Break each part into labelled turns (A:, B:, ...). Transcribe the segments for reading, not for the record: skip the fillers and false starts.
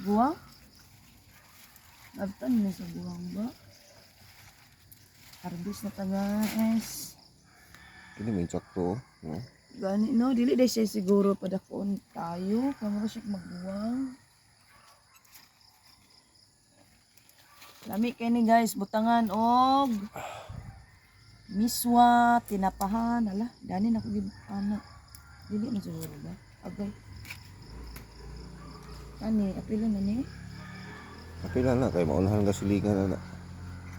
A: Buwang? Nagtan na sa buwang ba? Harvest na ta guys.
B: Ini may sakto. No?
A: Gani no, dili day siya siguro padakon tayo. Kamara siya magbuwang. Lami kay ni guys, butangan og miswa, tinapahan, ala, dani na ko ana. Dili na siguro ba? Agay. Kani, apila na ni?
B: Apila na kay maunahan gasilingan na.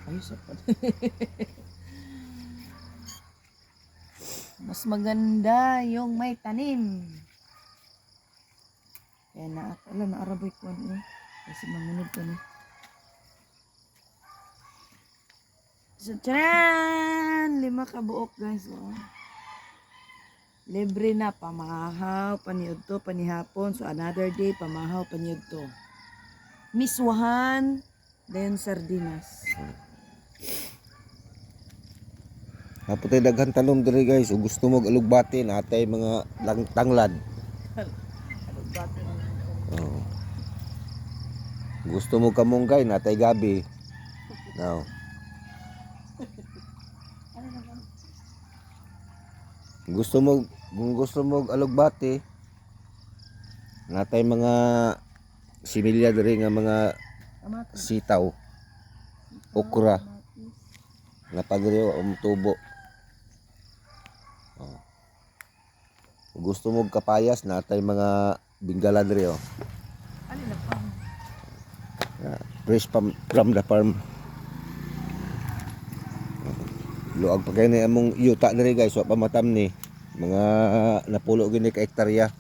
A: Ay, sapat. Mas maganda yung may tanim. Kaya naaraboy ko ano. Kasi mamunod ko na. So, tcharan! 5 kabuok guys. Oh. Libre na. Pamahaw, paniod to, panihapon. So, another day, pamahaw, paniod to. Miswahan, then sardinas.
B: Naputay daghan talong diri guys, ug gusto mo alugbati natay mga tanglad. Oh. Gusto mo kamunggay natay gabi. Now. Kung gusto mo alugbati natay mga similya diri nga mga sitaw, okra, nga pagriyo tubo. Gusto mo kapayas natay mga bingala diri oh.
A: Ano na pa?
B: Fresh from the farm. Luag pa kayo ni among yuta diri guys, wa pa matam ni. Mga napulo gini ka hektarya.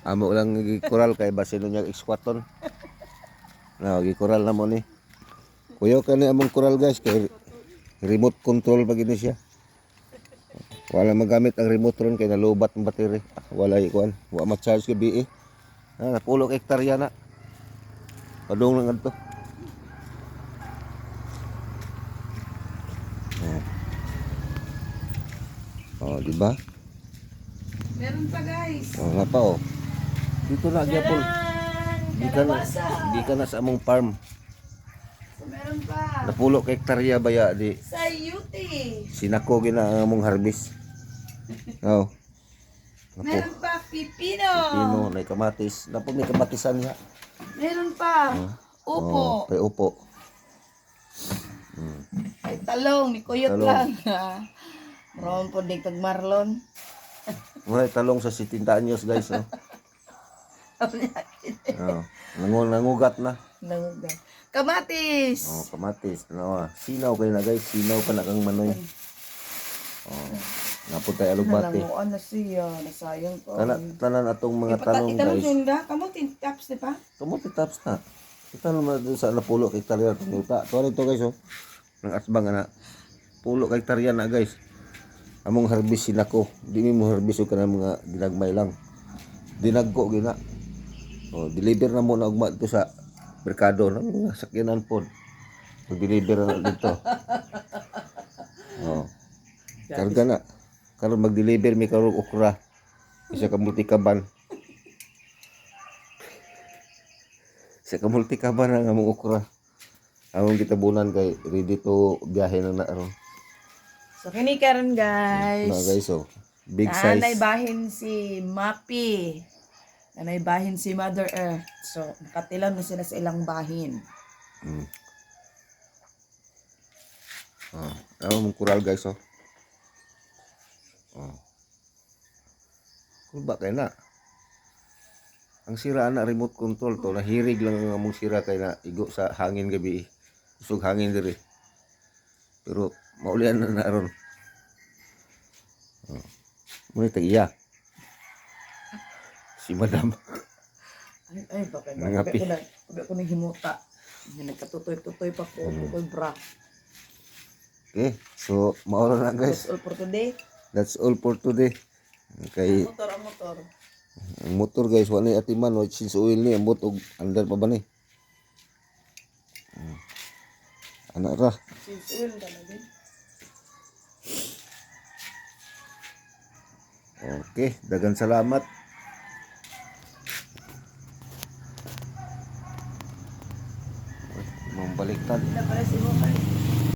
B: Amo lang gikoral kay basino niya iskwaton. Na gikoral na mo ni. Kuyo kani among koral guys kay remote control pa gini siya. Wala magamit ang remote ron kay nalubat ang battery. Wala ikuan, wa ma-charge ka bi. Napulo ka hektarya na. Padung lang adto. Oh, di ba?
A: Meron pa guys.
B: Oh, nga pa oh. Dito na gyapon. Di ka na sa among farm.
A: So, meron pa.
B: Napulo ka hektarya baya di.
A: Sayuti.
B: Sinako gina ang among harvest. Oh.
A: Meron pa pipino.
B: Pino, may kamatis. Napog may kamatisan niya.
A: Meron pa. Upo.
B: Oh, kay upo.
A: Ay talong, ni kuyot
B: Talong.
A: lang. Maroon po dig tag marlon.
B: May talong sa 70 anyos guys. Oh. Oh. Nangugat na.
A: Nangugan. Kamatis.
B: Oh, kamatis. Ano, sinaw kayo na guys. Sinaw pa na kang manoy. Oh. Naputay alugbati.
A: Nanguan na siya. Nasayang ko.
B: Tanan atong mga talong guys.
A: Kamutin taps di pa?
B: Kamuti taps na. Kita naman doon sa napulo ka hektarya itong yuta. Tuwa ito guys oh. Nang asbang na. Pulo ka hektarya na guys. Among harvest sinako. Di mo harvest ka na mga dinagmay lang. Dinagko gina. Oh, deliver na mo na ugma dito sa merkado ng mga sakyanan pod. Mag-deliver na dito. Oh. Karga na. Karon mag-deliver mi karong okra. Isa ka multikaban. Isa ka multikaban ang among okra. Among gitabunan kay ready to biyahe na aron.
A: So kini karon guys.
B: Na guys oh. Big size.
A: Nanay bahin si Mappy. Nanay bahin si Mother Earth. So nakatilaw na sila sa ilang bahin.
B: Among kural guys oh. Oh. Kung ba kay na. Ang sira na remote control to, nahirig lang ang among sira kay na igo sa hangin gabi. Usog hangin diri. Pero maulian na naron. Oh. Muna tag-iya. Si madam.
A: Ay bakit?
B: Nangapi.
A: Bakit ko himuta. Nagkatutoy-tutoy pa ko. Bukol bra.
B: Okay, so mauro na guys.
A: That's all for today.
B: That's all for today. Kay
A: Ang motor.
B: ang motor guys, wala atiman, wala since oil ni, ambot og under pa ba ni? Anak ra.
A: Since oil ka na din.
B: Okay, dagan salamat.